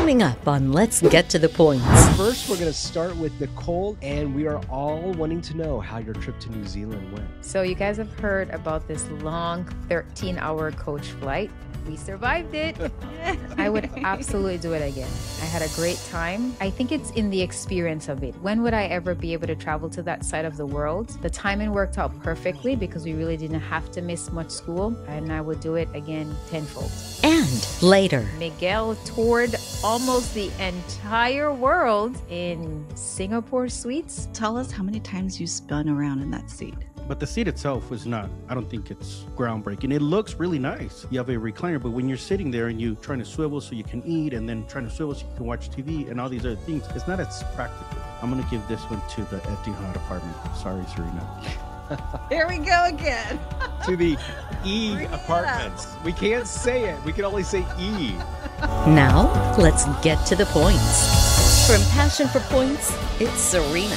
Coming up on Let's Get to the Points. First, we're going to start with Nicole, and we are all wanting to know how your trip to New Zealand went. So you guys have heard about this long 13-hour coach flight. We survived it. I would absolutely do it again. I had a great time. I think it's in the experience of it. When would I ever be able to travel to that side of the world? The timing worked out perfectly because we really didn't have to miss much school, and I would do it again tenfold. And later, Miguel toured almost the entire world in Singapore suites. Tell us how many times you spun around in that seat. But the seat itself was not, I don't think it's groundbreaking. It looks really nice. You have a recliner, but when you're sitting there and you're trying to swivel so you can eat and then trying to swivel so you can watch TV and all these other things, it's not as practical. I'm going to give this one to the Etihad apartment. Sorry, Serena. Here we go again. To the E apartments. We can't say it. We can only say E. now let's get to the points. From Passion for Points, it's Serena.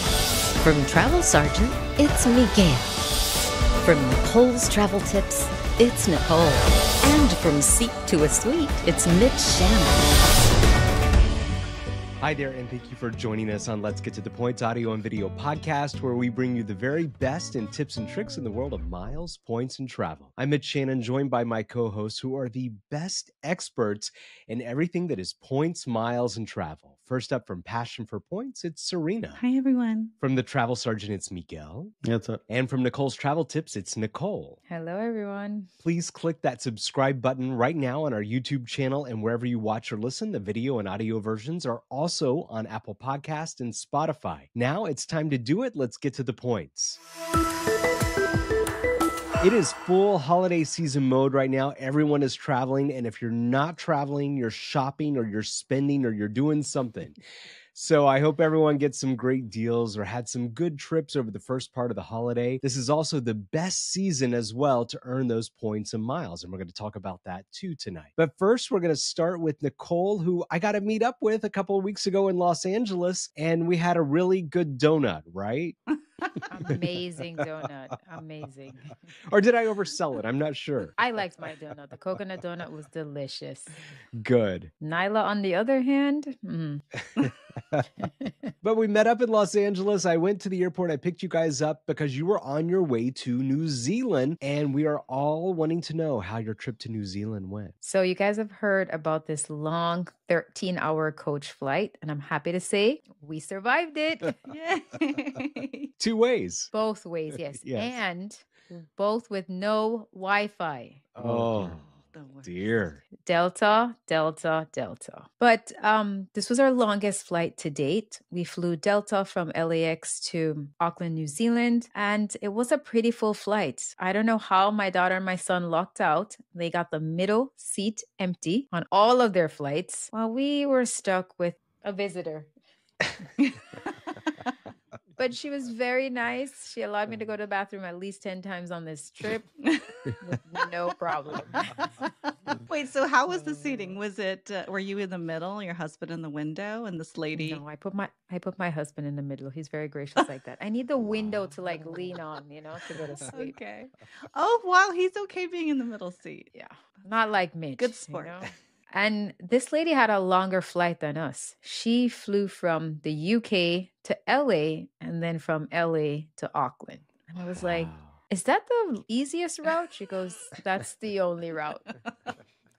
From Travel Sergeant, it's Miguel. From Nicole's Travel Tips, it's Nicole. And from Seat to a Suite, it's Mitch Shannon. Hi there, and thank you for joining us on Let's Get to the Points audio and video podcast, where we bring you the very best in tips and tricks in the world of miles, points, and travel. I'm Mitch Shannon, joined by my co-hosts who are the best experts in everything that is points, miles, and travel. First up, from Passion for Points, it's Serena. Hi, everyone. From the Travel Sergeant, it's Miguel. Yeah, it's up. And from Nicole's Travel Tips, it's Nicole. Hello, everyone. Please click that subscribe button right now on our YouTube channel, and wherever you watch or listen, the video and audio versions are also on Apple Podcast and Spotify. Now it's time to do it. Let's get to the points. It is full holiday season mode right now. Everyone is traveling, and if you're not traveling, you're shopping or you're spending or you're doing something. So I hope everyone gets some great deals or had some good trips over the first part of the holiday. This is also the best season as well to earn those points and miles, and we're going to talk about that too tonight. But first, we're going to start with Nicole, who I got to meet up with a couple of weeks ago in Los Angeles, and we had a really good donut, right? Amazing donut. Amazing. Or did I oversell it? I'm not sure. I liked my donut. The coconut donut was delicious. Good. Nyla, on the other hand, But we met up in Los Angeles. I went to the airport. I picked you guys up because you were on your way to New Zealand, and we are all wanting to know how your trip to New Zealand went. So you guys have heard about this long 13-hour coach flight, and I'm happy to say we survived it. Yay. Two ways. Both ways, yes. Yes. And both with no Wi-Fi. Oh, dear. Delta. But this was our longest flight to date. We flew Delta from LAX to Auckland, New Zealand, and it was a pretty full flight. I don't know how my daughter and my son lucked out. They got the middle seat empty on all of their flights, while we were stuck with a visitor. But she was very nice. She allowed me to go to the bathroom at least 10 times on this trip with no problem. Wait, so how was the seating? Was it, were you in the middle, your husband in the window, and this lady? No, I put my husband in the middle. He's very gracious like that. I need the window to like lean on, to go to sleep. Okay. Oh, wow. He's okay being in the middle seat. Yeah. Not like Mitch. Good sport. And this lady had a longer flight than us. She flew from the UK to LA and then from LA to Auckland. And I was like, is that the easiest route? She goes, that's the only route.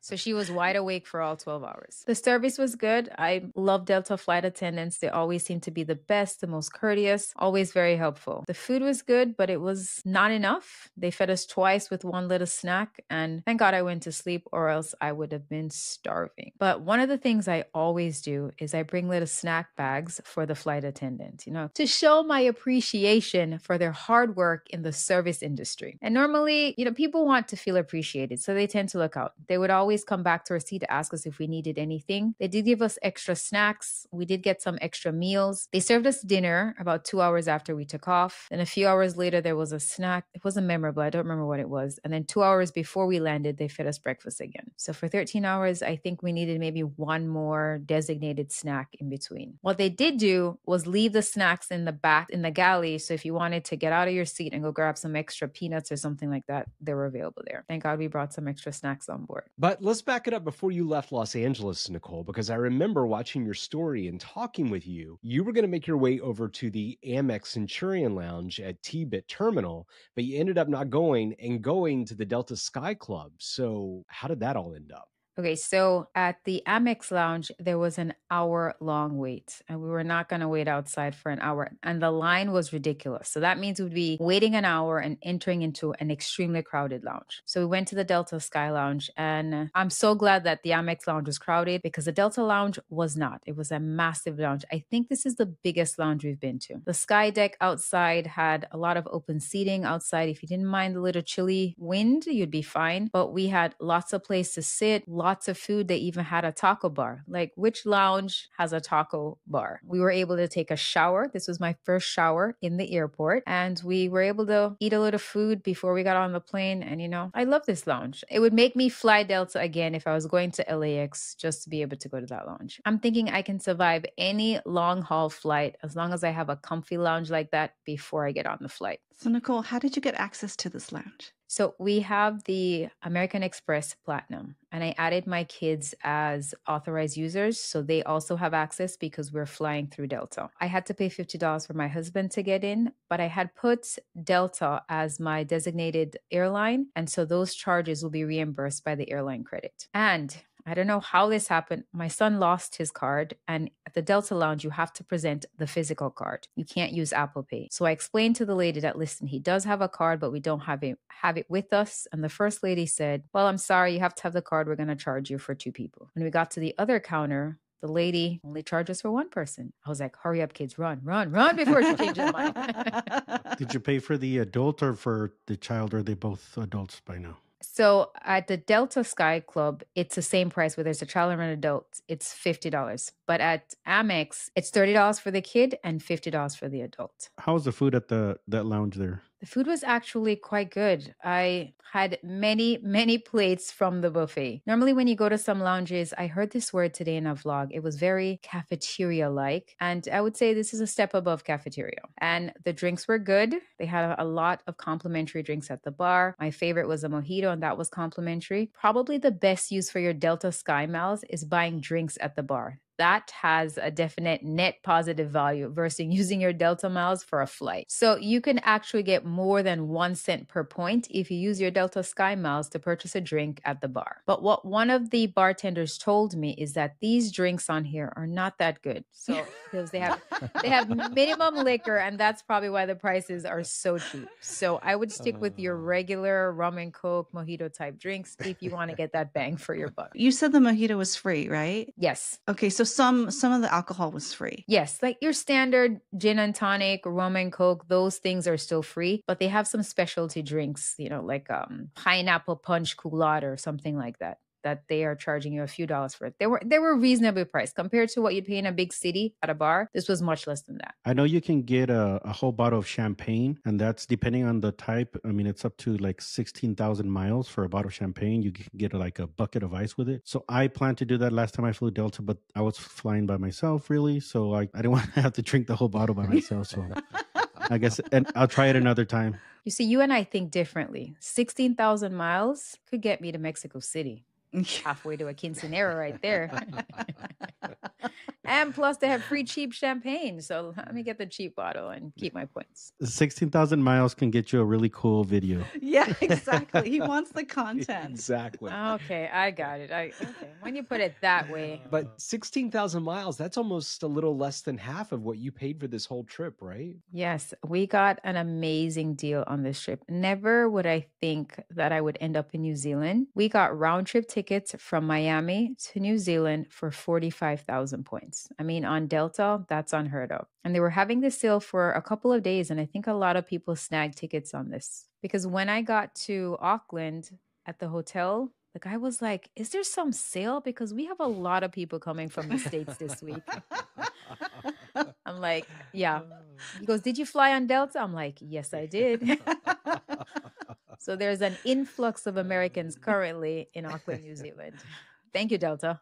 So she was wide awake for all 12 hours. The service was good. I love Delta flight attendants. They always seem to be the best, the most courteous, always very helpful. The food was good, but it was not enough. They fed us twice with one little snack, and thank God I went to sleep, or else I would have been starving. But one of the things I always do is I bring little snack bags for the flight attendant, to show my appreciation for their hard work in the service industry. And normally, people want to feel appreciated, so they tend to look out. They would always come back to our seat to ask us if we needed anything. They did give us extra snacks. We did get some extra meals. They served us dinner about 2 hours after we took off. Then a few hours later, there was a snack. It wasn't memorable. I don't remember what it was. And then 2 hours before we landed, they fed us breakfast again. So for 13 hours, I think we needed maybe one more designated snack in between. What they did do was leave the snacks in the back, in the galley. So if you wanted to get out of your seat and go grab some extra peanuts or something like that, they were available there. Thank God we brought some extra snacks on board. But let's back it up before you left Los Angeles, Nicole, because I remember watching your story and talking with you. You were going to make your way over to the Amex Centurion Lounge at T-Bit Terminal, but you ended up not going and going to the Delta Sky Club. So how did that all end up? Okay, so at the Amex Lounge, there was an hour-long wait, and we were not going to wait outside for an hour. And the line was ridiculous. So that means we'd be waiting an hour and entering into an extremely crowded lounge. So we went to the Delta Sky Lounge, and I'm so glad that the Amex Lounge was crowded because the Delta Lounge was not. It was a massive lounge. I think this is the biggest lounge we've been to. The Sky Deck outside had a lot of open seating outside. If you didn't mind the little chilly wind, you'd be fine. But we had lots of place to sit, lots of food. They even had a taco bar. Like, which lounge has a taco bar? We were able to take a shower. This was my first shower in the airport. And we were able to eat a little food before we got on the plane. And, you know, I love this lounge. It would make me fly Delta again if I was going to LAX just to be able to go to that lounge. I'm thinking I can survive any long haul flight as long as I have a comfy lounge like that before I get on the flight. So, Nicole, how did you get access to this lounge? So we have the American Express Platinum, and I added my kids as authorized users, so they also have access because we're flying through Delta. I had to pay $50 for my husband to get in, but I had put Delta as my designated airline, and so those charges will be reimbursed by the airline credit. And I don't know how this happened. My son lost his card, and at the Delta Lounge, you have to present the physical card. You can't use Apple Pay. So I explained to the lady that, listen, he does have a card, but we don't have it with us. And the first lady said, well, I'm sorry, you have to have the card. We're going to charge you for 2 people. When we got to the other counter, the lady only charges for 1 person. I was like, hurry up, kids, run before she changes her mind. Did you pay for the adult or for the child? Or are they both adults by now? So at the Delta Sky Club, it's the same price whether it's a child or an adult. It's $50. But at Amex, it's $30 for the kid and $50 for the adult. How was the food at that lounge there? The food was actually quite good. I had many, many plates from the buffet. Normally, when you go to some lounges, I heard this word today in a vlog. It was very cafeteria-like. And I would say this is a step above cafeteria. And the drinks were good. They had a lot of complimentary drinks at the bar. My favorite was a mojito, and that was complimentary. Probably the best use for your Delta Sky miles is buying drinks at the bar. That has a definite net positive value versus using your Delta miles for a flight. So you can actually get more than 1 cent per point if you use your Delta Sky miles to purchase a drink at the bar. But what one of the bartenders told me is that these drinks on here are not that good. So because they have minimum liquor, and that's probably why the prices are so cheap. So I would stick with your regular rum and coke, mojito type drinks if you want to get that bang for your buck. You said the mojito was free, right? Yes. Okay, so some of the alcohol was free. Yes, like your standard gin and tonic, rum and coke, those things are still free, but they have some specialty drinks, you know, like pineapple punch culotte or something like that they are charging you a few dollars for it. They were reasonably priced compared to what you'd pay in a big city at a bar. This was much less than that. I know you can get a whole bottle of champagne, and that's depending on the type. I mean, it's up to like 16,000 miles for a bottle of champagne. You can get like a bucket of ice with it. So I planned to do that last time I flew Delta, but I was flying by myself, really. So I didn't want to have to drink the whole bottle by myself. So I guess, and I'll try it another time. You see, you and I think differently. 16,000 miles could get me to Mexico City. Halfway to a quinceanera right there. And plus they have free cheap champagne. So let me get the cheap bottle and keep my points. 16,000 miles can get you a really cool video. Yeah, exactly. He wants the content. Exactly. Okay, I got it. Okay, when you put it that way. But 16,000 miles, that's almost a little less than half of what you paid for this whole trip, right? Yes, we got an amazing deal on this trip. Never would I think that I would end up in New Zealand. We got round trip tickets from Miami to New Zealand for 45,000 points. I mean, on Delta, that's unheard of. And they were having this sale for a couple of days. And I think a lot of people snagged tickets on this. Because when I got to Auckland at the hotel, the guy was like, is there some sale? Because we have a lot of people coming from the States this week. I'm like, yeah. He goes, did you fly on Delta? I'm like, yes, I did. So there's an influx of Americans currently in Auckland, New Zealand. Thank you, Delta.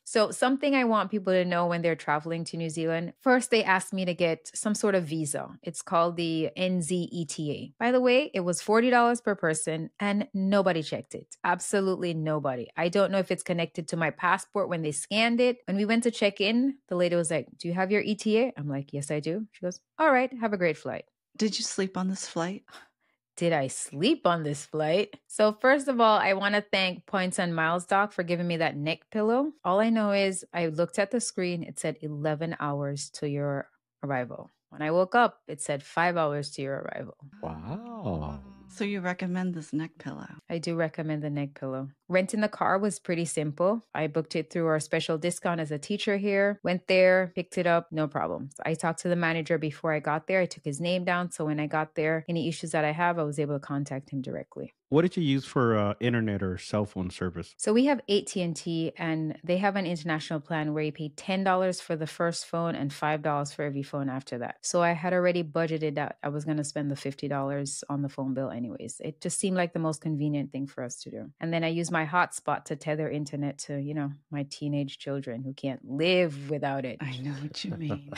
So something I want people to know when they're traveling to New Zealand, first they asked me to get some sort of visa. It's called the NZETA. By the way, it was $40 per person and nobody checked it. Absolutely nobody. I don't know if it's connected to my passport when they scanned it. When we went to check in, the lady was like, "Do you have your ETA?" I'm like, "Yes, I do." She goes, "All right, have a great flight." Did you sleep on this flight? Did I sleep on this flight? So first of all, I want to thank Points and Miles Doc for giving me that neck pillow. All I know is I looked at the screen. It said 11 hours to your arrival. When I woke up, it said 5 hours to your arrival. Wow. So you recommend this neck pillow? I do recommend the neck pillow. Renting the car was pretty simple. I booked it through our special discount as a teacher here. Went there, picked it up, no problem. So I talked to the manager before I got there. I took his name down. So when I got there, any issues that I have, I was able to contact him directly. What did you use for internet or cell phone service? So we have AT&T, and they have an international plan where you pay $10 for the first phone and $5 for every phone after that. So I had already budgeted that I was going to spend the $50 on the phone bill anyways. It just seemed like the most convenient thing for us to do. And then I use my hotspot to tether internet to, my teenage children who can't live without it. I know what you mean.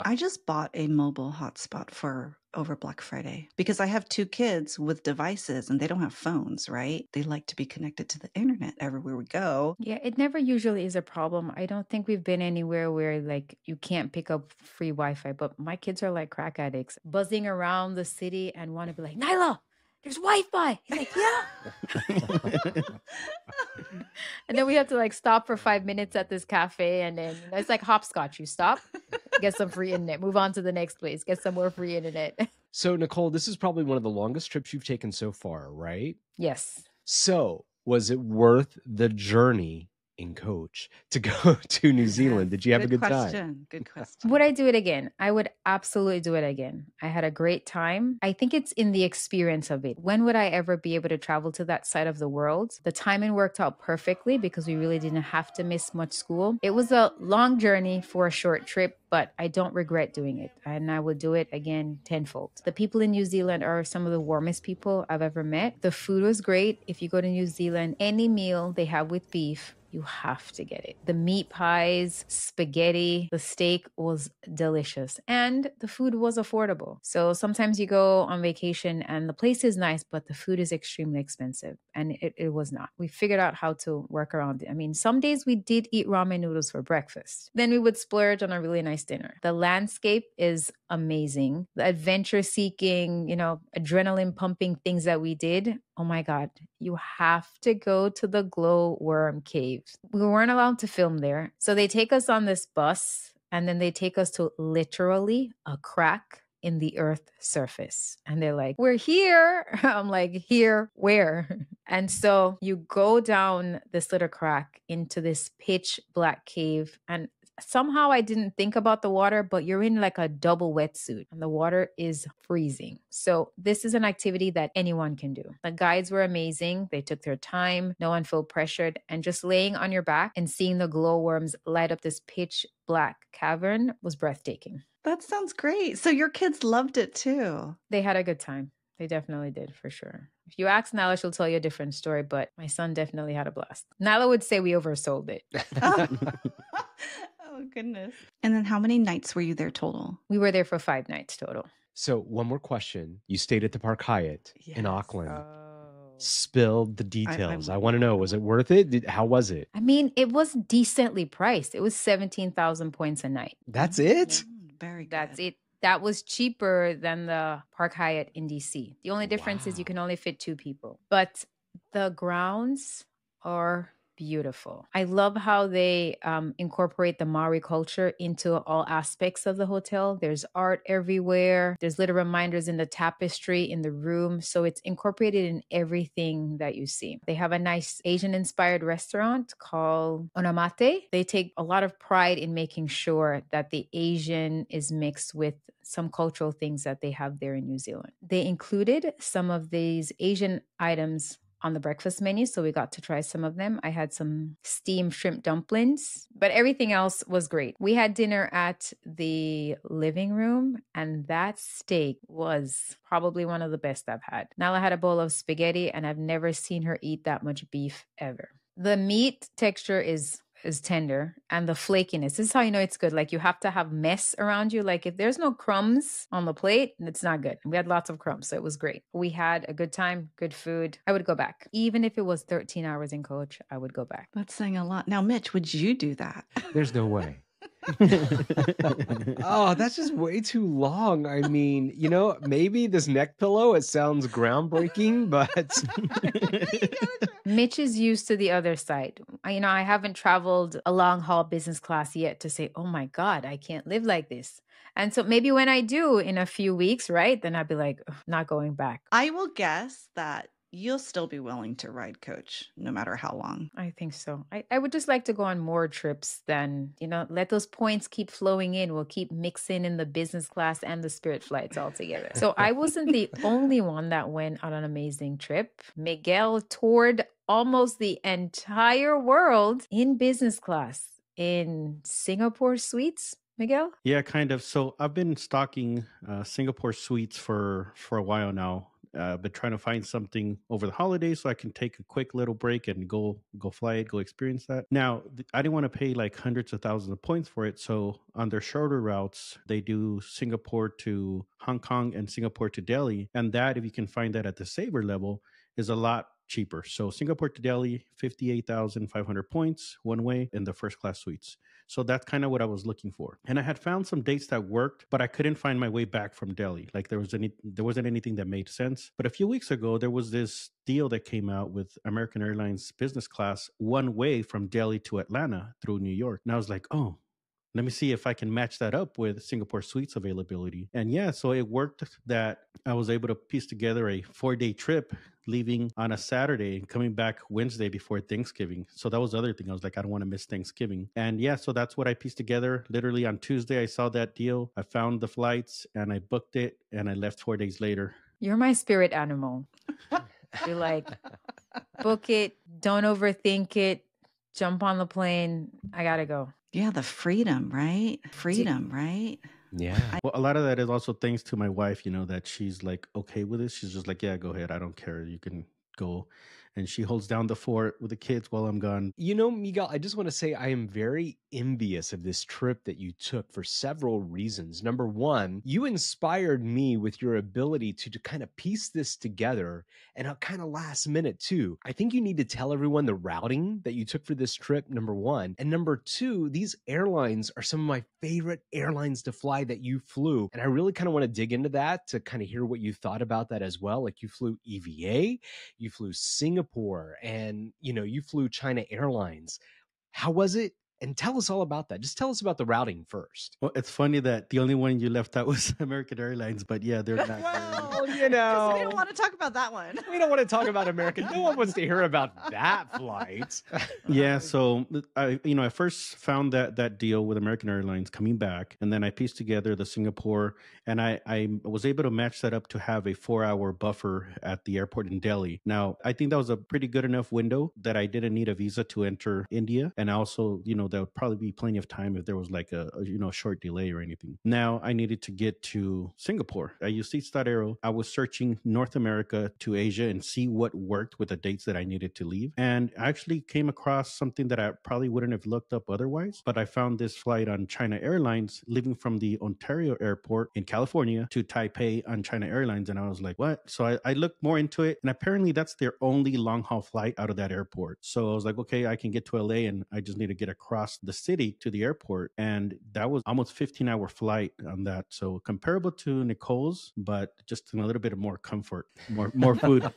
I just bought a mobile hotspot for over Black Friday because I have 2 kids with devices and they don't have phones, right? They like to be connected to the internet everywhere we go. Yeah, it never usually is a problem. I don't think we've been anywhere where like you can't pick up free Wi-Fi, but my kids are like crack addicts, buzzing around the city and want to be like, "Nyla, there's Wi-Fi." He's like, "Yeah." And then we have to like stop for 5 minutes at this cafe, and then it's like hopscotch. You stop, get some free internet, move on to the next place, get some more free internet. So, Nicole, this is probably one of the longest trips you've taken so far, right? Yes. So, was it worth the journey in coach to go to New Zealand? Did you have a good time? Good question. Would I do it again? I would absolutely do it again. I had a great time. I think it's in the experience of it. When would I ever be able to travel to that side of the world? The timing worked out perfectly because we really didn't have to miss much school. It was a long journey for a short trip, but I don't regret doing it. And I would do it again tenfold. The people in New Zealand are some of the warmest people I've ever met. The food was great. If you go to New Zealand, any meal they have with beef, you have to get it. The meat pies, spaghetti, the steak was delicious, and the food was affordable. So sometimes you go on vacation and the place is nice, but the food is extremely expensive, and it was not. We figured out how to work around it. I mean, some days we did eat ramen noodles for breakfast. Then we would splurge on a really nice dinner. The landscape is amazing. The adventure seeking, adrenaline pumping things that we did. Oh my God, you have to go to the Gloworm cave. We weren't allowed to film there. So they take us on this bus and then they take us to literally a crack in the earth surface. And they're like, "We're here." I'm like, "Here, where?" And so you go down this little crack into this pitch black cave, and somehow I didn't think about the water, but you're in like a double wetsuit and the water is freezing. So this is an activity that anyone can do. The guides were amazing. They took their time. No one felt pressured. And just laying on your back and seeing the glowworms light up this pitch black cavern was breathtaking. That sounds great. So your kids loved it too. They had a good time. They definitely did, for sure. If you ask Nala, she'll tell you a different story, but my son definitely had a blast. Nala would say we oversold it. Oh, goodness. And then how many nights were you there total? We were there for 5 nights total. So, one more question. You stayed at the Park Hyatt in Auckland. Oh. Spilled the details. I want to know, was it worth it? How was it? I mean, it was decently priced. It was 17,000 points a night. That's it? Very good. That's it. That was cheaper than the Park Hyatt in DC. The only difference is you can only fit 2 people. But the grounds are beautiful. I love how they incorporate the Maori culture into all aspects of the hotel. There's art everywhere. There's little reminders in the tapestry in the room. So it's incorporated in everything that you see. They have a nice Asian-inspired restaurant called Onomate. They take a lot of pride in making sure that the Asian is mixed with some cultural things that they have there in New Zealand. They included some of these Asian items on the breakfast menu, so we got to try some of them. I had some steamed shrimp dumplings, but everything else was great. We had dinner at the living room, and that steak was probably one of the best I've had. Nala had a bowl of spaghetti, and I've never seen her eat that much beef ever. The meat texture is tender, and the flakiness. This is how you know it's good. Like, you have to have mess around you. Like, if there's no crumbs on the plate, it's not good. We had lots of crumbs, so it was great. We had a good time, good food. I would go back. Even if it was 13 hours in coach, I would go back. That's saying a lot. Now, Mitch, would you do that? There's no way. Oh, that's just way too long. I mean, maybe this neck pillow, it sounds groundbreaking, but Mitch is used to the other side. I haven't traveled a long haul business class yet to say, oh my God, I can't live like this. And so maybe when I do in a few weeks, right, then I'd be like, not going back. I will guess that you'll still be willing to ride coach no matter how long. I think so. I would just like to go on more trips than, let those points keep flowing in. We'll keep mixing in the business class and the Spirit flights all together. So I wasn't the only one that went on an amazing trip. Miguel toured almost the entire world in business class in Singapore suites. Miguel? Yeah, kind of. So I've been stalking Singapore suites for a while now. Been trying to find something over the holidays so I can take a quick little break and go fly it, go experience that. Now, I didn't want to pay like hundreds of thousands of points for it. So on their shorter routes, they do Singapore to Hong Kong and Singapore to Delhi. And that, if you can find that at the saver level, is a lot cheaper. So Singapore to Delhi, 58,500 points one way in the first class suites. So that's kind of what I was looking for. And I had found some dates that worked, but I couldn't find my way back from Delhi. Like there wasn't anything that made sense. But a few weeks ago, there was this deal that came out with American Airlines business class one way from Delhi to Atlanta through New York. And I was like, oh, let me see if I can match that up with Singapore suites availability. And yeah, so it worked that I was able to piece together a 4-day trip, leaving on a Saturday and coming back Wednesday before Thanksgiving. So that was the other thing. I was like, I don't want to miss Thanksgiving. And yeah, so that's what I pieced together. Literally on Tuesday, I saw that deal. I found the flights and I booked it and I left 4 days later. You're my spirit animal. You're like, book it, don't overthink it, jump on the plane. I got to go. Yeah, the freedom, right? Freedom, right? Yeah. Well, a lot of that is also thanks to my wife, that she's like okay with it. She's just like, yeah, go ahead. I don't care. You can go. And she holds down the fort with the kids while I'm gone. Miguel, I just want to say I am very envious of this trip that you took for several reasons. Number one, you inspired me with your ability to kind of piece this together and a kind of last minute too. I think you need to tell everyone the routing that you took for this trip, number one. And number two, these airlines are some of my favorite airlines to fly that you flew. And I really kind of want to dig into that to kind of hear what you thought about that as well. Like you flew EVA, you flew Singapore, and you flew China Airlines. How was it? And tell us all about that. Just tell us about the routing first. Well, it's funny that the only one you left out was American Airlines, but yeah, they're not. Well, We don't want to talk about that one. we don't want to talk about American. No one wants to hear about that flight. Yeah, so I first found that deal with American Airlines coming back, and then I pieced together the Singapore, and I was able to match that up to have a 4-hour buffer at the airport in Delhi. Now, I think that was a pretty good enough window that I didn't need a visa to enter India, and also, there would probably be plenty of time if there was like a short delay or anything. Now, I needed to get to Singapore. I used Seats.aero. I was searching North America to Asia and see what worked with the dates that I needed to leave. And I actually came across something that I probably wouldn't have looked up otherwise. But I found this flight on China Airlines leaving from the Ontario airport in California to Taipei on China Airlines. And I was like, what? So I looked more into it. And apparently that's their only long haul flight out of that airport. So I was like, okay, I can get to LA and I just need to get across the city to the airport. And that was almost 15-hour flight on that. So comparable to Nicole's, but just in a little bit of more comfort, more food.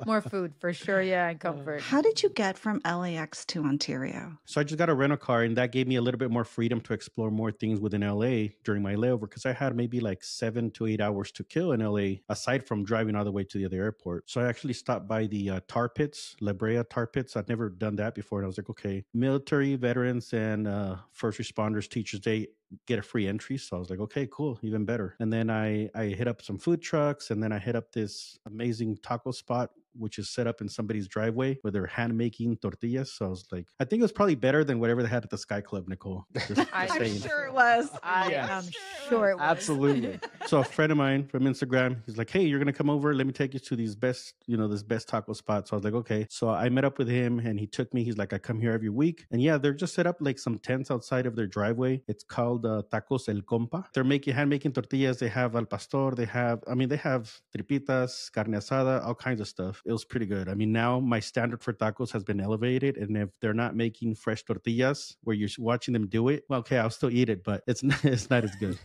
More food for sure. Yeah. And comfort. How did you get from LAX to Ontario? So I just got a rental car, and that gave me a little bit more freedom to explore more things within LA during my layover, because I had maybe like 7 to 8 hours to kill in LA, aside from driving all the way to the other airport. So I actually stopped by the tar pits, La Brea tar pits. I'd never done that before. And I was like, okay, military veterans and first responders, teachers, they get a free entry. So I was like, okay, cool, even better. And then I hit up some food trucks, and then I hit up this amazing taco spot which is set up in somebody's driveway where they're hand making tortillas. So I was like, I think it was probably better than whatever they had at the Sky Club, Nicole. I'm saying. sure it was. I am sure it was. Absolutely. So a friend of mine from Instagram, he's like, hey, you're going to come over. Let me take you to these best, this best taco spot. So I was like, okay. So I met up with him and he took me. He's like, I come here every week. And yeah, they're just set up like some tents outside of their driveway. It's called Tacos El Compa. They're hand making tortillas. They have al pastor. They have tripitas, carne asada, all kinds of stuff. It was pretty good. I mean, now my standard for tacos has been elevated. And if they're not making fresh tortillas where you're watching them do it, well, okay, I'll still eat it, but it's not as good.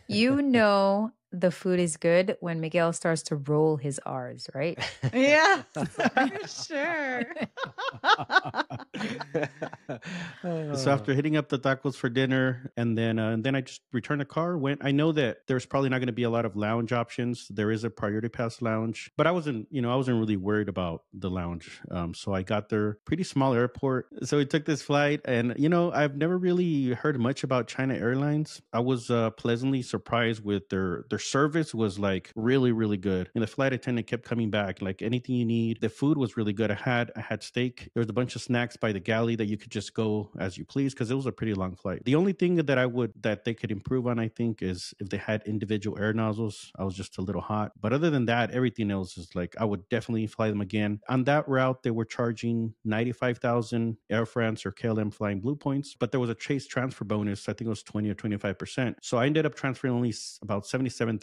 The food is good when Miguel starts to roll his R's, right? Yeah, for sure. So after hitting up the tacos for dinner, and then I just returned the car. I know that there's probably not going to be a lot of lounge options. There is a priority pass lounge, but I wasn't really worried about the lounge. So I got there, pretty small airport. So we took this flight, and I've never really heard much about China Airlines. I was pleasantly surprised with their service was like really, really good. And the flight attendant kept coming back, like anything you need. The food was really good. I had steak. There was a bunch of snacks by the galley that you could just go as you please because it was a pretty long flight. The only thing that they could improve on, I think, is if they had individual air nozzles. I was just a little hot. But other than that, everything else is like, I would definitely fly them again. On that route, they were charging 95,000 Air France or KLM flying Blue points, but there was a Chase transfer bonus. I think it was 20 or 25%. So I ended up transferring only about 77,000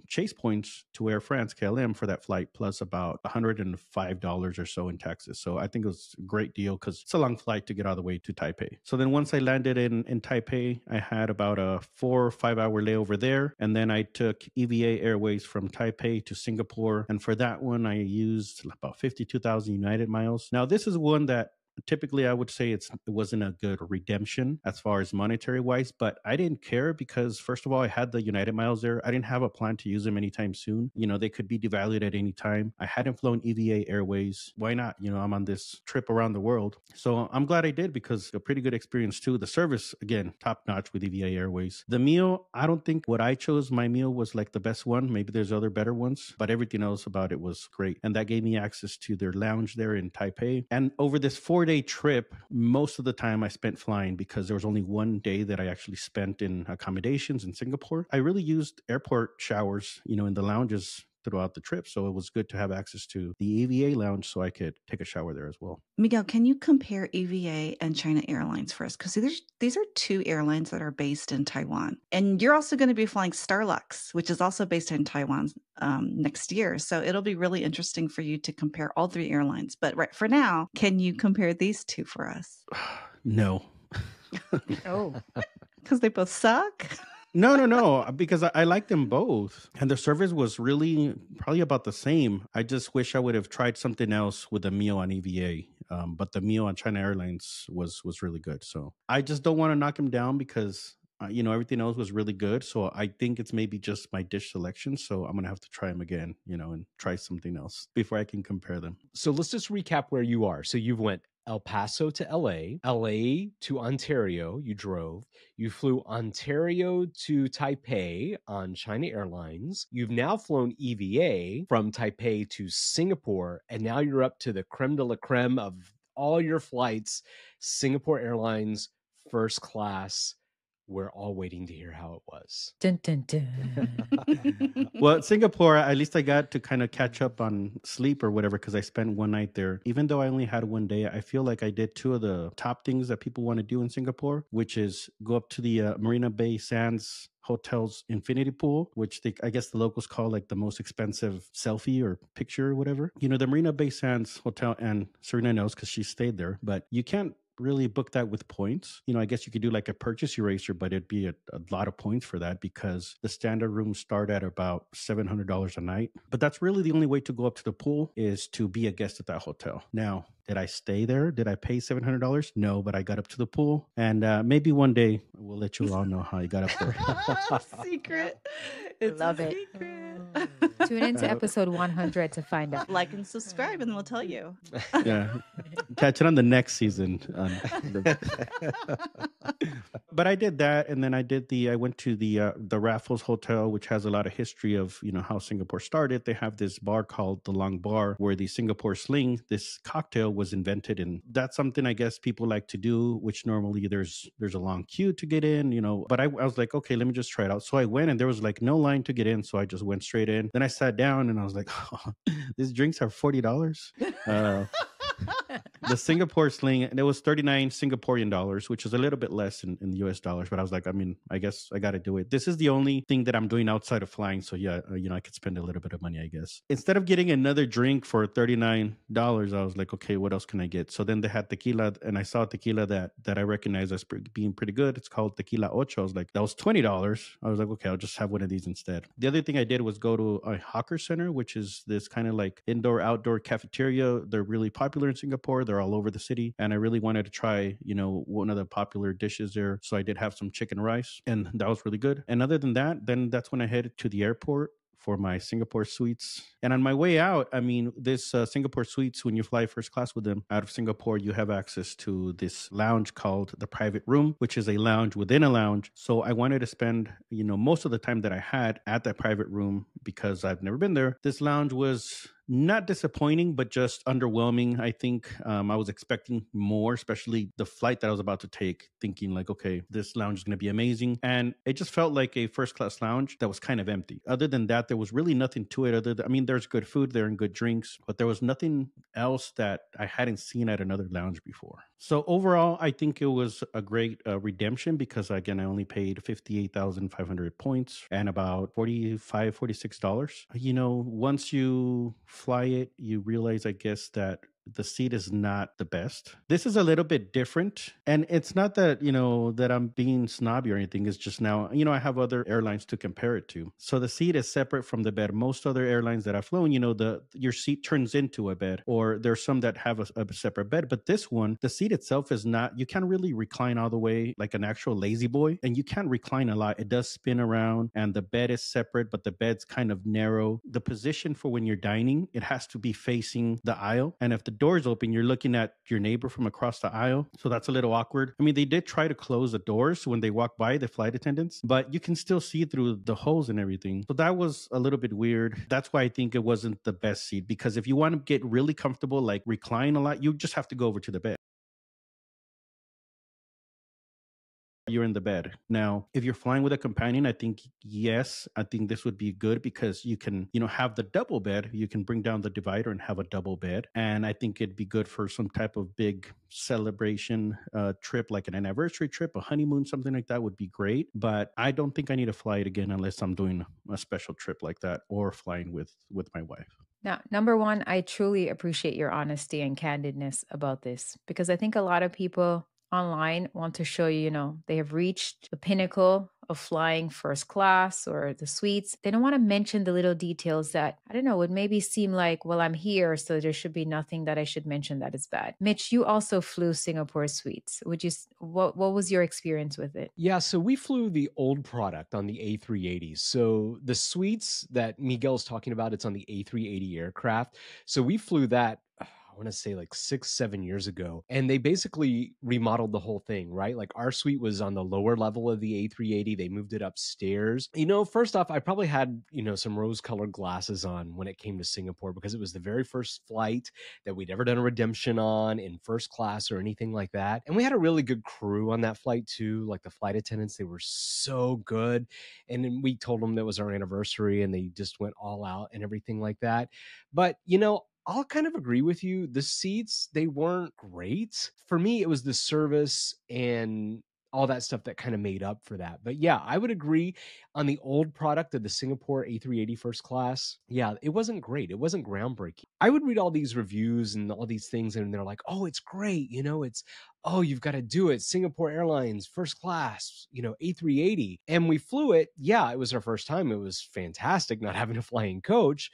Chase points to Air France KLM for that flight, plus about $105 or so in taxes. So I think it was a great deal because it's a long flight to get all the way to Taipei. So then once I landed in Taipei, I had about a 4 or 5 hour layover there. And then I took EVA Airways from Taipei to Singapore. And for that one, I used about 52,000 United miles. Now, this is one that typically I would say it wasn't a good redemption as far as monetary wise, but I didn't care because first of all, I had the United miles there. I didn't have a plan to use them anytime soon. They could be devalued at any time. I hadn't flown EVA Airways. Why not? I'm on this trip around the world. So I'm glad I did because a pretty good experience too. The service, again, top notch with EVA Airways. The meal, I don't think what I chose, my meal was like the best one. Maybe there's other better ones, but everything else about it was great. And that gave me access to their lounge there in Taipei. And over this 4-day trip, most of the time I spent flying because there was only one day that I actually spent in accommodations in Singapore. I really used airport showers, in the lounges throughout the trip. So it was good to have access to the EVA lounge so I could take a shower there as well. Miguel, can you compare EVA and China Airlines for us? Because these are two airlines that are based in Taiwan. And you're also going to be flying Starlux, which is also based in Taiwan next year. So it'll be really interesting for you to compare all three airlines. But right for now, can you compare these two for us? No. Oh. Because they both suck? No, because I like them both. And the service was really probably about the same. I just wish I would have tried something else with the meal on EVA. But the meal on China Airlines was really good. So I just don't want to knock them down because, everything else was really good. So I think it's maybe just my dish selection. So I'm going to have to try them again, and try something else before I can compare them. So let's just recap where you are. So you've went El Paso to LA, LA to Ontario, you drove. You flew Ontario to Taipei on China Airlines. You've now flown EVA from Taipei to Singapore, and now you're up to the creme de la creme of all your flights, Singapore Airlines, first class. We're all waiting to hear how it was. Dun, dun, dun. Well, Singapore, at least I got to kind of catch up on sleep or whatever because I spent one night there. Even though I only had one day, I feel like I did two of the top things that people want to do in Singapore, which is go up to the Marina Bay Sands Hotel's infinity pool, which I guess the locals call like the most expensive selfie or picture or whatever. The Marina Bay Sands Hotel, and Serena knows because she stayed there, but you can't really book that with points. I guess you could do like a purchase eraser, but it'd be a lot of points for that because the standard rooms start at about $700 a night. But that's really the only way to go up to the pool is to be a guest at that hotel. Now, did I stay there? Did I pay $700? No, but I got up to the pool. And maybe one day we'll let you all know how I got up there. Secret. It's Love a it. secret. Tune into episode 100 to find out. Like and subscribe, and we'll tell you. Yeah. Catch it on the next season. But I did that, and then I went to the Raffles Hotel, which has a lot of history of how Singapore started. They have this bar called the Long Bar, where the Singapore Sling, this cocktail, was invented, and that's something I guess people like to do. Which normally there's a long queue to get in, But I was like, okay, let me just try it out. So I went, and there was like no line to get in, so I just went straight in. Then I sat down, and I was like, oh, these drinks are $40. The Singapore Sling, and it was 39 Singaporean dollars, which is a little bit less in the US dollars. But I was like, I guess I got to do it. This is the only thing that I'm doing outside of flying. So yeah, I could spend a little bit of money, I guess. Instead of getting another drink for $39, I was like, okay, what else can I get? So then they had tequila, and I saw tequila that I recognize as being pretty good. It's called Tequila Ocho. I was like, that was $20. I was like, okay, I'll just have one of these instead. The other thing I did was go to a hawker center, which is this kind of like indoor-outdoor cafeteria. They're really popular in Singapore. They're all over the city, and I really wanted to try one of the popular dishes there, so I did have some chicken rice, and that was really good. And other than that, then that's when I headed to the airport for my Singapore Suites. And on my way out, this Singapore Suites, when you fly first class with them out of Singapore, you have access to this lounge called the Private Room, which is a lounge within a lounge. So I wanted to spend, most of the time that I had at that private room, because I've never been there. This lounge was not disappointing, but just underwhelming. I think I was expecting more, especially the flight that I was about to take, thinking like, okay, this lounge is going to be amazing. And it just felt like a first class lounge that was kind of empty. Other than that, there was really nothing to it. There's good food there and good drinks, but there was nothing else that I hadn't seen at another lounge before. So overall, I think it was a great redemption, because again, I only paid 58,500 points and about $46. Once you fly it, you realize, I guess, that the seat is not the best. This is a little bit different. And it's not that, that I'm being snobby or anything. It's just now, I have other airlines to compare it to. So the seat is separate from the bed. Most other airlines that I've flown, your seat turns into a bed, or there's some that have a separate bed. But this one, the seat itself is not, you can't really recline all the way like an actual lazy boy. And you can't recline a lot. It does spin around, and the bed is separate, but the bed's kind of narrow. The position for when you're dining, it has to be facing the aisle. And if the doors open, you're looking at your neighbor from across the aisle. So that's a little awkward. They did try to close the doors when they walk by, the flight attendants, but you can still see through the holes and everything. So that was a little bit weird. That's why I think it wasn't the best seat, because if you want to get really comfortable, like recline a lot, you just have to go over to the bed. You're in the bed. Now, if you're flying with a companion, I think this would be good, because you can, have the double bed. You can bring down the divider and have a double bed. And I think it'd be good for some type of big celebration trip, like an anniversary trip, a honeymoon, something like that would be great. But I don't think I need to fly it again unless I'm doing a special trip like that, or flying with my wife. Now, number one, I truly appreciate your honesty and candidness about this, because I think a lot of people online want to show you, they have reached the pinnacle of flying first class or the suites. They don't want to mention the little details that, I don't know, would maybe seem like, well, I'm here, so there should be nothing that I should mention that is bad. Mitch, you also flew Singapore Suites. What was your experience with it? Yeah, so we flew the old product on the A380. So the suites that Miguel's talking about, it's on the A380 aircraft. So we flew that, I want to say like 6-7 years ago, and they basically remodeled the whole thing, right? Like our suite was on the lower level of the A380. They moved it upstairs. First off, I probably had, some rose-colored glasses on when it came to Singapore, because it was the very first flight that we'd ever done a redemption on in first class or anything like that. And we had a really good crew on that flight too. Like the flight attendants, they were so good. And then we told them that was our anniversary, and they just went all out and everything like that. But, I'll kind of agree with you. The seats, they weren't great. For me, it was the service and all that stuff that kind of made up for that. But yeah, I would agree on the old product of the Singapore A380 first class. Yeah, it wasn't great. It wasn't groundbreaking. I would read all these reviews and all these things, and they're like, oh, it's great. You've got to do it. Singapore Airlines first class, A380. And we flew it. Yeah, it was our first time. It was fantastic not having to fly in coach.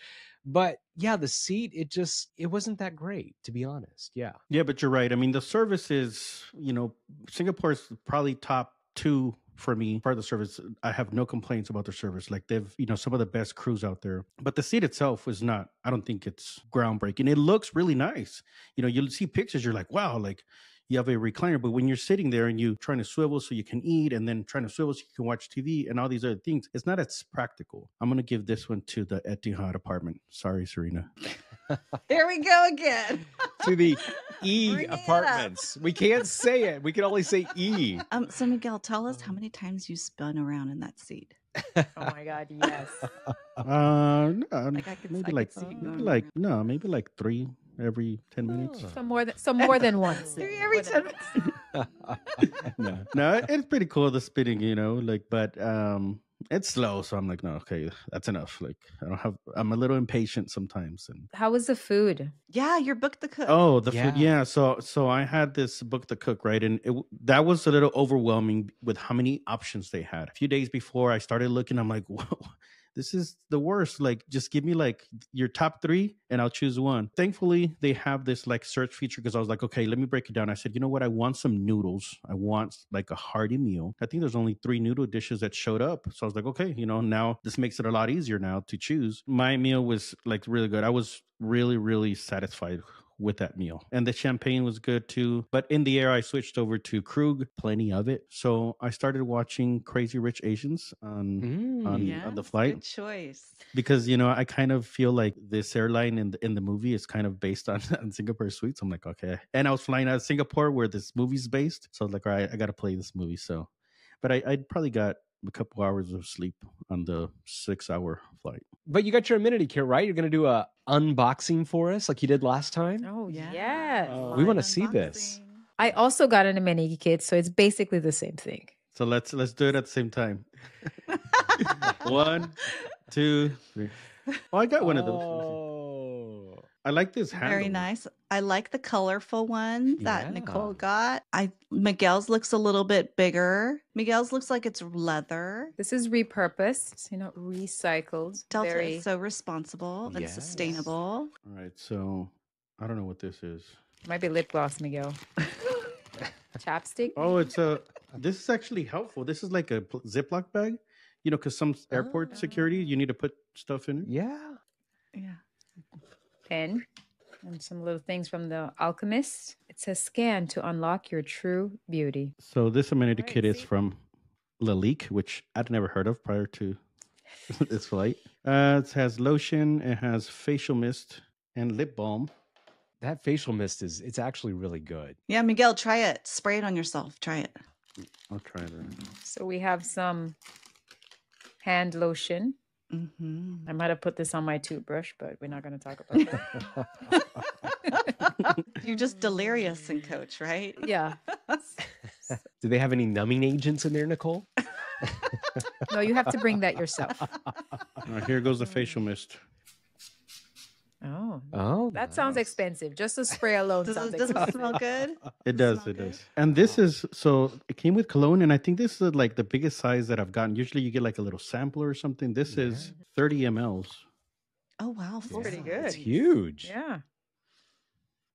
But yeah, the seat, it wasn't that great, to be honest. Yeah. Yeah, but you're right. The service is, Singapore's probably top 2 for me, part of the service, I have no complaints about their service. Like they've, some of the best crews out there. But the seat itself was not, I don't think it's groundbreaking. It looks really nice. You'll see pictures, you're like, wow, like you have a recliner, but when you're sitting there and you trying to swivel so you can eat and then trying to swivel so you can watch TV and all these other things, it's not as practical. I'm going to give this one to the Etihad apartment. Sorry, Serena. Here we go again. To the E Bring it up. apartments. We can't say it. We can only say E. So Miguel, tell us how many times you spun around in that seat. Oh my God, yes. No, Like I could maybe see you going like around. no, maybe like 3 every 10 minutes. Some more than once. 3 every 10 minutes. No, it's pretty cool the spinning, but it's slow, so I'm like, no, okay, that's enough. Like I'm a little impatient sometimes. And How was the food? Yeah, you're booked the cook. oh, the food, Yeah. yeah. So I had this book to cook, right, and that was a little overwhelming with how many options they had. A few days before I started looking, I'm like, whoa. This is the worst. Like, just give me like your top 3 and I'll choose one. Thankfully, they have this like search feature because I was like, okay, let me break it down. I said, you know what? I want some noodles. I want like a hearty meal. I think there's only 3 noodle dishes that showed up. So I was like, okay, now this makes it a lot easier now to choose. My meal was like really good. I was really, really satisfied with that meal. And the champagne was good too. But in the air, I switched over to Krug, plenty of it. So I started watching Crazy Rich Asians on the flight. Good choice. Because I kind of feel like this airline in the movie is kind of based on, on Singapore Suites. I'm like, okay. And I was flying out of Singapore where this movie's based. So I was like, all right, I got to play this movie. So, but I probably got a couple hours of sleep on the 6-hour flight. But you got your amenity kit, right? You're going to do a unboxing for us like you did last time? Oh, Yeah. yes. We want to Live see this. unboxing. I also got an amenity kit, so it's basically the same thing. So let's do it at the same time. 1, 2, 3. Oh, I got one of those. Oh. I like this handle. Very nice. I like the colorful one that Yeah. Nicole got. Miguel's looks a little bit bigger. Miguel's looks like it's leather. This is repurposed, recycled. Delta Very... is so responsible and Yes. sustainable. All right, so I don't know what this is. Might be lip gloss, Miguel. Chapstick? Oh, this is actually helpful. This is like a Ziploc bag, because some airport security, you need to put stuff in it. Yeah. Yeah. Pen. And some little things from the Alchemist. It says scan to unlock your true beauty. So this amenity All right, kit is see? from Lalique, which I'd never heard of prior to this flight. It has lotion, it has facial mist, and lip balm. That facial mist it's actually really good. Yeah, Miguel, try it. Spray it on yourself. Try it. I'll try that. So we have some hand lotion. Mm-hmm. I might have put this on my toothbrush, but we're not going to talk about that. You're just delirious in coach, right? Yeah. Do they have any numbing agents in there, Nicole? No, you have to bring that yourself. All right, here goes the facial mist. Oh. Oh, That sounds nice. expensive. Just the spray alone Does sounds it expensive. smell good? It does, Smell it good? does. And this is, so it came with cologne, and I think this is like the biggest size that I've gotten. Usually you get like a little sampler or something. This is 30 mLs. Oh, wow. Full pretty size. good. It's huge. Yeah.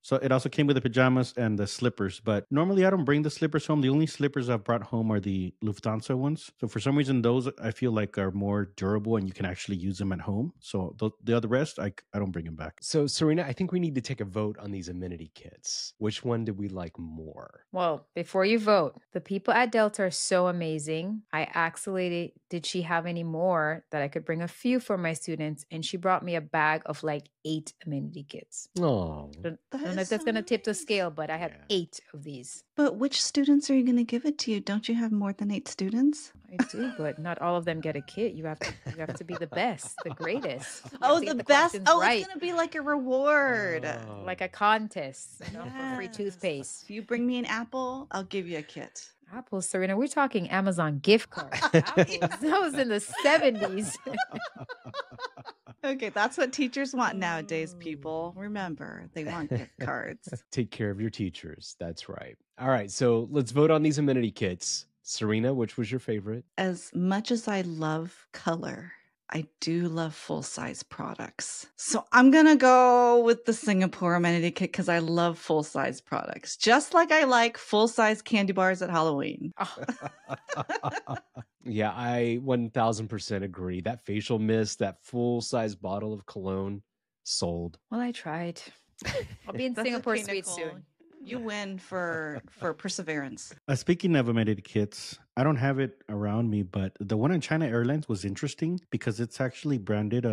So it also came with the pajamas and the slippers, but normally I don't bring the slippers home. The only slippers I've brought home are the Lufthansa ones. So for some reason, those I feel like are more durable and you can actually use them at home. So the other rest, I don't bring them back. So, Serena, I think we need to take a vote on these amenity kits. Which one did we like more? Well, before you vote, the people at Delta are so amazing. I actually did she have any more that I could bring a few for my students? And she brought me a bag of like 8 amenity kits. Oh, I don't That know is if that's so going to tip the nice. scale, but I have Yeah. 8 of these. But which students are you going to give it to? Don't you have more than 8 students? I do, but not all of them get a kit. You have to be the best, the greatest. You have Oh, to get the best. questions Oh, right. it's going to be like a reward. Oh. Like a contest, for free Yes. toothpaste. If you bring me an apple, I'll give you a kit. Apples, Serena. We're talking Amazon gift card. Apples. That was in the 70s. Okay, that's what teachers want nowadays, people. Remember, they want gift cards. Take care of your teachers. That's right. All right. So let's vote on these amenity kits. Serena, which was your favorite? As much as I love color, I do love full-size products. So I'm going to go with the Singapore Amenity kit because I love full-size products. Just like I like full-size candy bars at Halloween. Yeah, I 1000% agree. That facial mist, that full-size bottle of cologne, sold. Well, I tried. I'll be in That's Singapore okay, Suite Nicole. soon. You win for perseverance. Speaking of amenity kits, I don't have it around me, but the one on China Airlines was interesting because it's actually branded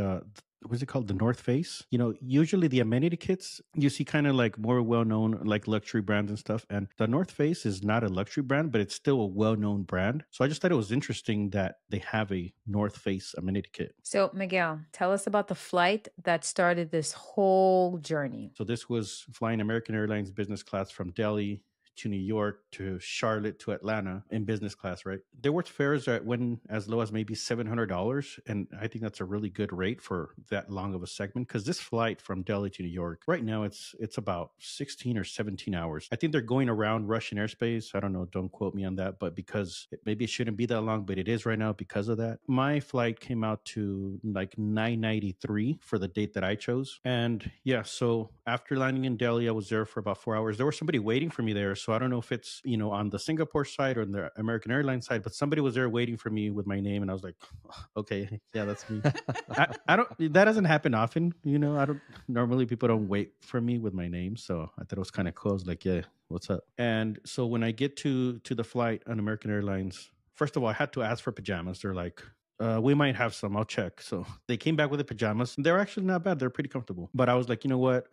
what's it called? The North Face. You know, usually the amenity kits you see kind of like more well-known like luxury brands and stuff. And the North Face is not a luxury brand, but it's still a well-known brand. So I just thought it was interesting that they have a North Face amenity kit. So, Miguel, tell us about the flight that started this whole journey. So this was flying American Airlines business class from Delhi to New York to Charlotte to Atlanta in business class, right? There were fares that went as low as maybe $700. And I think that's a really good rate for that long of a segment because this flight from Delhi to New York, right now it's about 16 or 17 hours. I think they're going around Russian airspace. I don't know, don't quote me on that, but because maybe it shouldn't be that long, but it is right now because of that. My flight came out to like $993 for the date that I chose. And yeah, so after landing in Delhi, I was there for about 4 hours. There was somebody waiting for me there. So I don't know if it's, you know, on the Singapore side or on the American Airlines side, but somebody was there waiting for me with my name. And I was like, okay, yeah, that's me. I don't, that doesn't happen often. You know, normally people don't wait for me with my name. So I thought it was kind of cool. I was like, yeah, what's up? And so when I get to the flight on American Airlines, first of all, I had to ask for pajamas. They're like, we might have some. I'll check. So they came back with the pajamas. They're actually not bad. They're pretty comfortable. But I was like, you know what?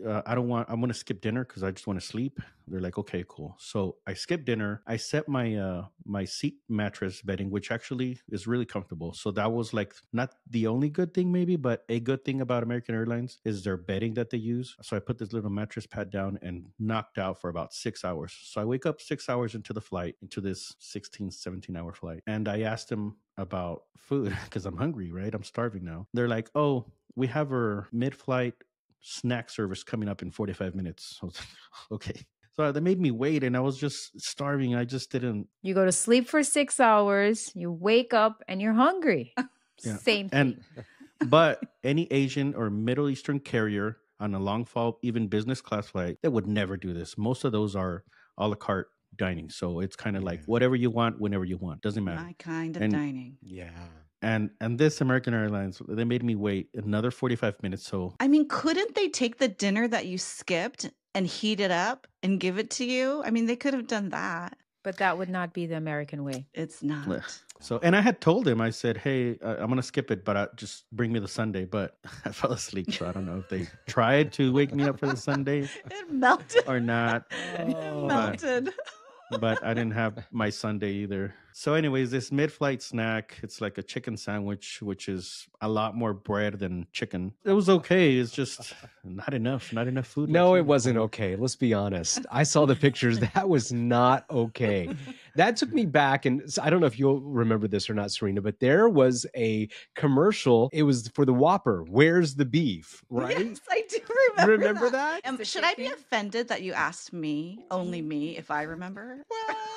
I'm going to skip dinner because I just want to sleep. They're like, okay, cool. So I skipped dinner. I set my my seat mattress bedding, which actually is really comfortable. So that was like not the only good thing maybe, but a good thing about American Airlines is their bedding that they use. So I put this little mattress pad down and knocked out for about 6 hours. So I wake up 6 hours into the flight, into this 16, 17-hour flight. And I asked them about food because I'm hungry, right? I'm starving now. They're like, oh, we have our mid-flight snack service coming up in 45 minutes. I was like, okay. So they made me wait and I was just starving. I just didn't. You go to sleep for 6 hours, you wake up and you're hungry. Yeah. Same thing. But any Asian or Middle Eastern carrier on a long haul, even business class flight, they would never do this. Most of those are a la carte dining. So it's kind of like whatever you want, whenever you want. Doesn't matter. My kind of dining. Yeah. And this American Airlines, they made me wait another 45 minutes. So I mean, couldn't they take the dinner that you skipped and heat it up and give it to you? I mean, they could have done that. But that would not be the American way. It's not. So, and I had told him, I said, hey, I'm going to skip it, but just bring me the sundae. But I fell asleep. So I don't know if they tried to wake me up for the sundae It melted. or not. It melted. But I didn't have my sundae either. So anyways, this mid-flight snack, it's like a chicken sandwich, which is a lot more bread than chicken. It was okay. It's just not enough food. No, it wasn't okay. Let's be honest. I saw the pictures. That was not okay. That took me back. And I don't know if you'll remember this or not, Serena, but there was a commercial. It was for the Whopper. Where's the beef? Right? Yes, I do remember that? Should I be offended that you asked me, only me, if I remember?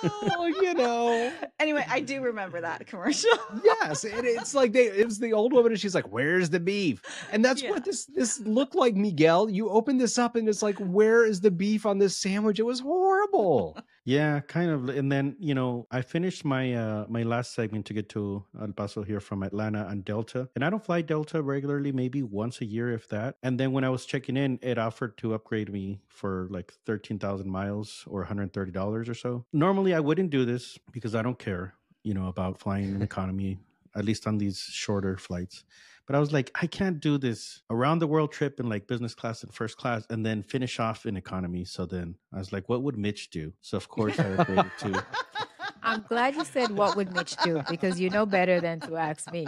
Well, you know. Anyway, I do remember that commercial. Yes, it's like it was the old woman, and she's like, "Where's the beef?" And that's what this looked like, Miguel. You open this up, and it's like, "Where is the beef on this sandwich?" It was horrible. Yeah, kind of. And then, you know, I finished my my last segment to get to El Paso here from Atlanta on Delta. And I don't fly Delta regularly, maybe once a year, if that. And then when I was checking in, it offered to upgrade me for like 13,000 miles or $130 or so. Normally, I wouldn't do this because I don't care, you know, about flying in economy, at least on these shorter flights. But I was like, I can't do this around the world trip in like business class and first class and then finish off in economy. So then I was like, what would Mitch do? So of course I upgraded to. I'm glad you said what would Mitch do because you know better than to ask me.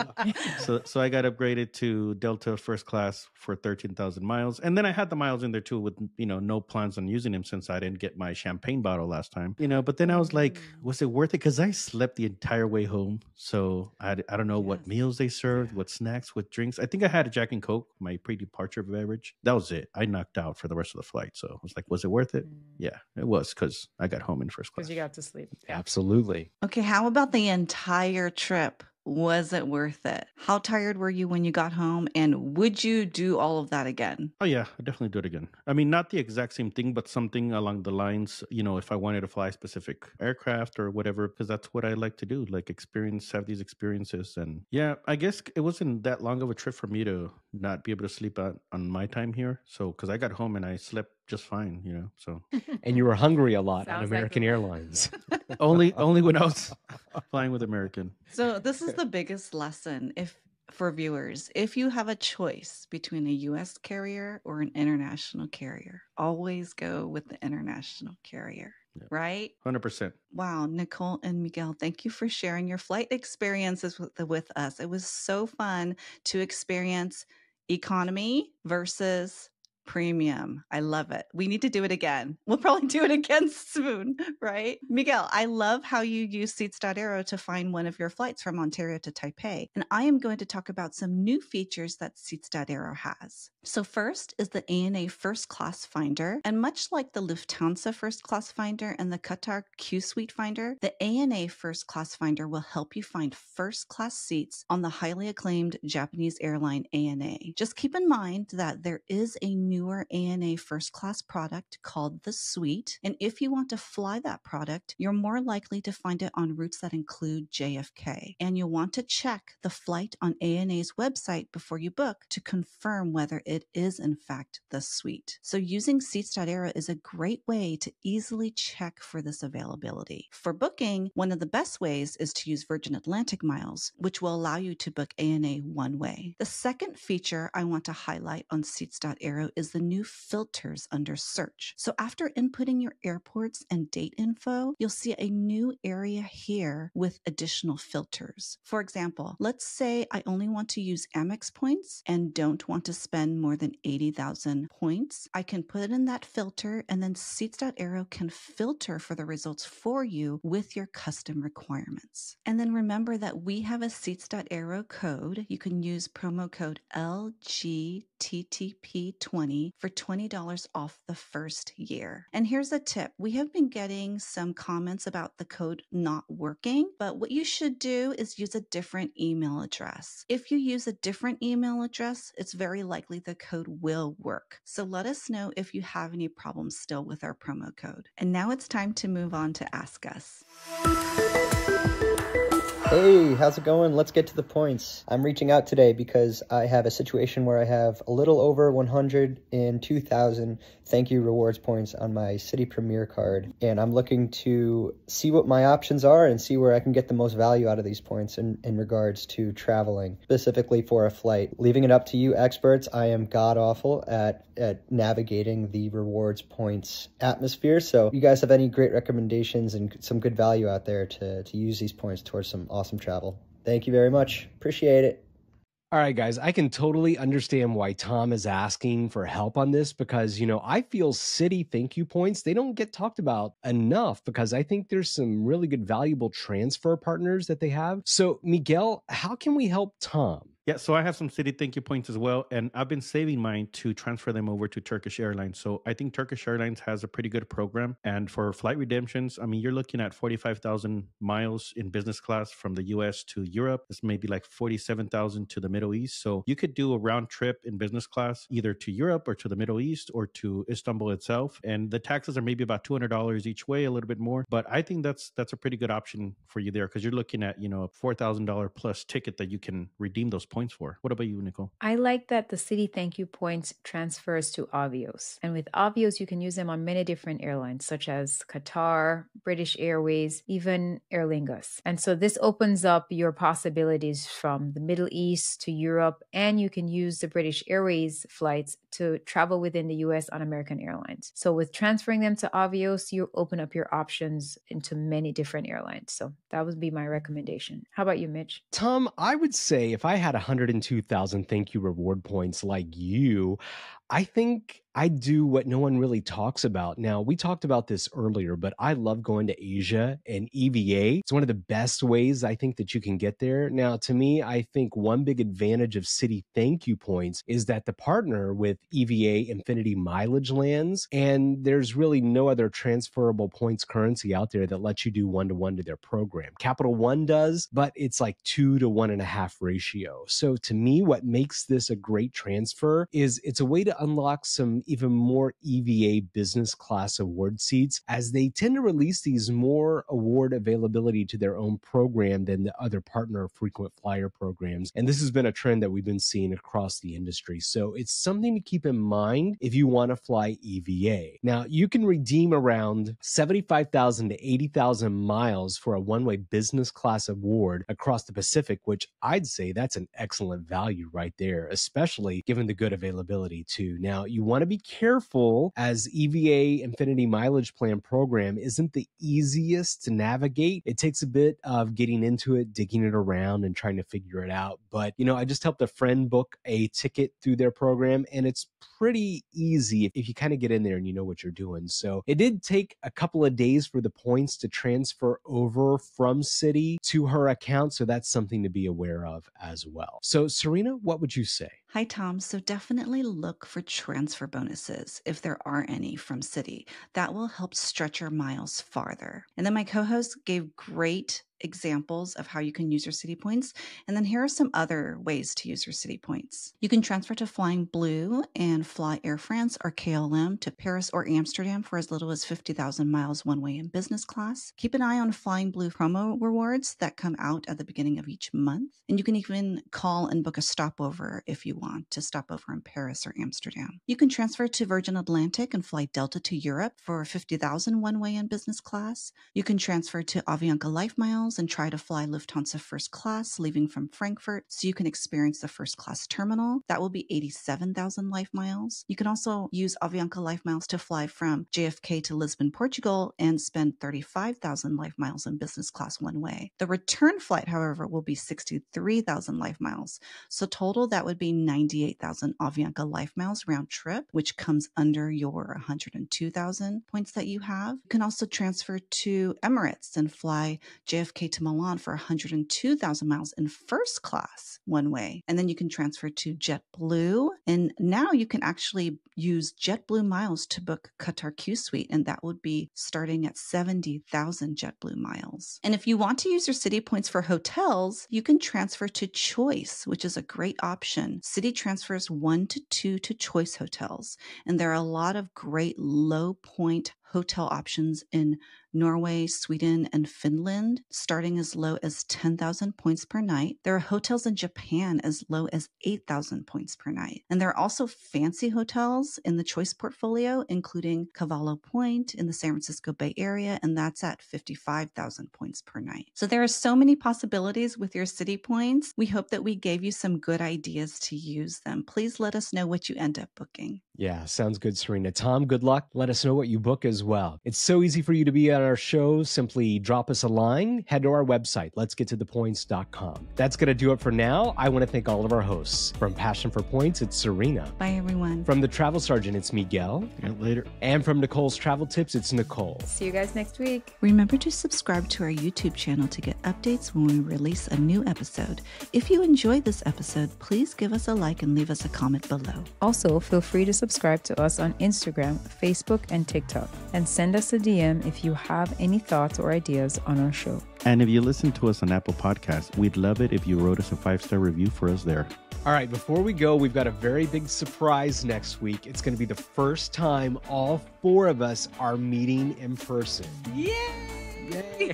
So I got upgraded to Delta first class for 13,000 miles. And then I had the miles in there too with, you know, no plans on using them since I didn't get my champagne bottle last time, you know, but then I was like, was it worth it? Because I slept the entire way home. So I don't know what meals they served, what snacks, what drinks. I think I had a Jack and Coke, my pre-departure beverage. That was it. I knocked out for the rest of the flight. So I was like, was it worth it? Yeah, it was because I got home in first class. Because you got to sleep. Absolutely. Okay, how about the entire trip? Was it worth it? How tired were you when you got home? And would you do all of that again? Oh yeah, I definitely do it again. I mean, not the exact same thing, but something along the lines, if I wanted to fly a specific aircraft or whatever, because that's what I like to do, like have these experiences. And yeah, I guess it wasn't that long of a trip for me to not be able to sleep out on my time here. So, because I got home and I slept just fine, so. And you were hungry a lot on Sounds like American the- Airlines. only when I was flying with American. So this is the biggest lesson for viewers. If you have a choice between a US carrier or an international carrier, always go with the international carrier, Yeah. right? 100%. Wow, Nicole and Miguel, thank you for sharing your flight experiences with us. It was so fun to experience economy versus premium. I love it. We need to do it again. We'll probably do it again soon, right? Miguel, I love how you use Seats.aero to find one of your flights from Ontario to Taipei. And I am going to talk about some new features that Seats.aero has. So first is the ANA First Class Finder. And much like the Lufthansa First Class Finder and the Qatar Q Suite Finder, the ANA First Class Finder will help you find first class seats on the highly acclaimed Japanese airline ANA. Just keep in mind that there is a newer ANA first class product called the Suite. And if you want to fly that product, you're more likely to find it on routes that include JFK. And you'll want to check the flight on ANA's website before you book to confirm whether it is in fact the Suite. So using Seats.aero is a great way to easily check for this availability. For booking, one of the best ways is to use Virgin Atlantic miles, which will allow you to book ANA one way. The second feature I want to highlight on Seats.aero is the new filters under search. So after inputting your airports and date info, you'll see a new area here with additional filters. For example, let's say I only want to use Amex points and don't want to spend more than 80,000 points. I can put it in that filter, and then Seats.aero can filter for the results for you with your custom requirements. And then remember that we have a Seats.aero code. You can use promo code LGTTP20 for $20 off the first year. And here's a tip. We have been getting some comments about the code not working, but what you should do is use a different email address. If you use a different email address, it's very likely the code will work. So let us know if you have any problems still with our promo code. And now it's time to move on to Ask Us. Hey, how's it going? Let's get to the points. I'm reaching out today because I have a situation where I have a little over 102,000 thank you rewards points on my Citi Premier card, and I'm looking to see what my options are and see where I can get the most value out of these points in regards to traveling, specifically for a flight. Leaving it up to you experts, I am god-awful at navigating the rewards points atmosphere, so you guys have any great recommendations and some good value out there to use these points towards some awesome travel. Thank you very much. Appreciate it. All right, guys, I can totally understand why Tom is asking for help on this because, I feel Citi thank you points, they don't get talked about enough because I think there's some really good valuable transfer partners that they have. So, Miguel, how can we help Tom? Yeah, so I have some Citi thank you points as well, and I've been saving mine to transfer them over to Turkish Airlines. So I think Turkish Airlines has a pretty good program. And for flight redemptions, I mean, you're looking at 45,000 miles in business class from the US to Europe. It's maybe like 47,000 to the Middle East. So you could do a round trip in business class, either to Europe or to the Middle East or to Istanbul itself. And the taxes are maybe about $200 each way, a little bit more. But I think that's a pretty good option for you there because you're looking at, a $4,000 plus ticket that you can redeem those points for. What about you, Nicole? I like that the Citi thank you points transfers to Avios. And with Avios, you can use them on many different airlines, such as Qatar, British Airways, even Aer Lingus. And so this opens up your possibilities from the Middle East to Europe, and you can use the British Airways flights to travel within the US on American Airlines. So with transferring them to Avios, you open up your options into many different airlines. So that would be my recommendation. How about you, Mitch? Tom, I would say if I had 102,000 thank you reward points like you, I think I do what no one really talks about. Now, we talked about this earlier, but I love going to Asia and EVA. It's one of the best ways I think that you can get there. Now, to me, I think one big advantage of Citi Thank You points is that the partner with EVA Infinity Mileage lands, and there's really no other transferable points currency out there that lets you do one-to-one to their program. Capital One does, but it's like 2 to 1.5 ratio. So to me, what makes this a great transfer is it's a way to unlock some even more EVA business class award seats, as they tend to release these more award availability to their own program than the other partner frequent flyer programs. And this has been a trend that we've been seeing across the industry. So it's something to keep in mind if you want to fly EVA. Now, you can redeem around 75,000 to 80,000 miles for a one-way business class award across the Pacific, which I'd say that's an excellent value right there, especially given the good availability too. Now, you want to be careful, as EVA Infinity Mileage Plan program isn't the easiest to navigate. It takes a bit of getting into it, digging it around, and trying to figure it out. But, I just helped a friend book a ticket through their program, and it's pretty easy if you kind of get in there and you know what you're doing. So it did take a couple of days for the points to transfer over from Citi to her account. So that's something to be aware of as well. So Serena, what would you say? Hi, Tom. So definitely look for transfer bonuses, if there are any, from Citi. That will help stretch your miles farther. And then my co-host gave great examples of how you can use your Citi points. And then here are some other ways to use your Citi points. You can transfer to Flying Blue and fly Air France or KLM to Paris or Amsterdam for as little as 50,000 miles one way in business class. Keep an eye on Flying Blue promo rewards that come out at the beginning of each month. And you can even call and book a stopover if you want to stop over in Paris or Amsterdam. You can transfer to Virgin Atlantic and fly Delta to Europe for 50,000 one way in business class. You can transfer to Avianca Life Miles and try to fly Lufthansa first class leaving from Frankfurt so you can experience the first class terminal. That will be 87,000 life miles. You can also use Avianca Life Miles to fly from JFK to Lisbon, Portugal, and spend 35,000 life miles in business class one way. The return flight, however, will be 63,000 life miles. So total, that would be 98,000 Avianca Life Miles round trip, which comes under your 102,000 points that you have. You can also transfer to Emirates and fly JFK to Milan for 102,000 miles in first class one way. And then you can transfer to JetBlue. And now you can actually use JetBlue miles to book Qatar Q Suite, and that would be starting at 70,000 JetBlue miles. And if you want to use your Citi points for hotels, you can transfer to Choice, which is a great option. Citi transfers 1 to 2 to Choice hotels, and there are a lot of great low point hotel options in Norway, Sweden, and Finland, starting as low as 10,000 points per night. There are hotels in Japan as low as 8,000 points per night. And there are also fancy hotels in the Choice portfolio, including Cavallo Point in the San Francisco Bay Area, and that's at 55,000 points per night. So there are so many possibilities with your Citi points. We hope that we gave you some good ideas to use them. Please let us know what you end up booking. Yeah, sounds good, Serena. Tom, good luck. Let us know what you book as well. It's so easy for you to be on our show. Simply drop us a line, head to our website, letsgettothepoints.com. That's going to do it for now. I want to thank all of our hosts. From Passion for Points, it's Serena. Bye, everyone. From the Travel Sergeant, it's Miguel. And later. And from Nicole's Travel Tips, it's Nicole. See you guys next week. Remember to subscribe to our YouTube channel to get updates when we release a new episode. If you enjoyed this episode, please give us a like and leave us a comment below. Also, feel free to subscribe to us on Instagram, Facebook, and TikTok. And send us a DM if you have any thoughts or ideas on our show. And if you listen to us on Apple Podcasts, we'd love it if you wrote us a 5-star review for us there. All right, before we go, we've got a very big surprise next week. It's going to be the first time all 4 of us are meeting in person. Yay!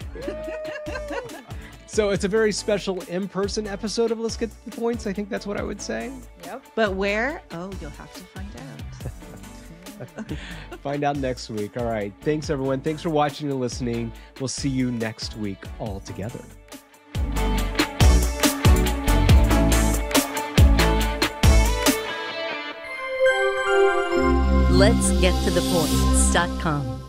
So it's a very special in-person episode of Let's Get to the Points. I think that's what I would say. Yep. But where? Oh, you'll have to find out. Find out next week. All right. Thanks, everyone. Thanks for watching and listening. We'll see you next week all together. Let's get to the points.com.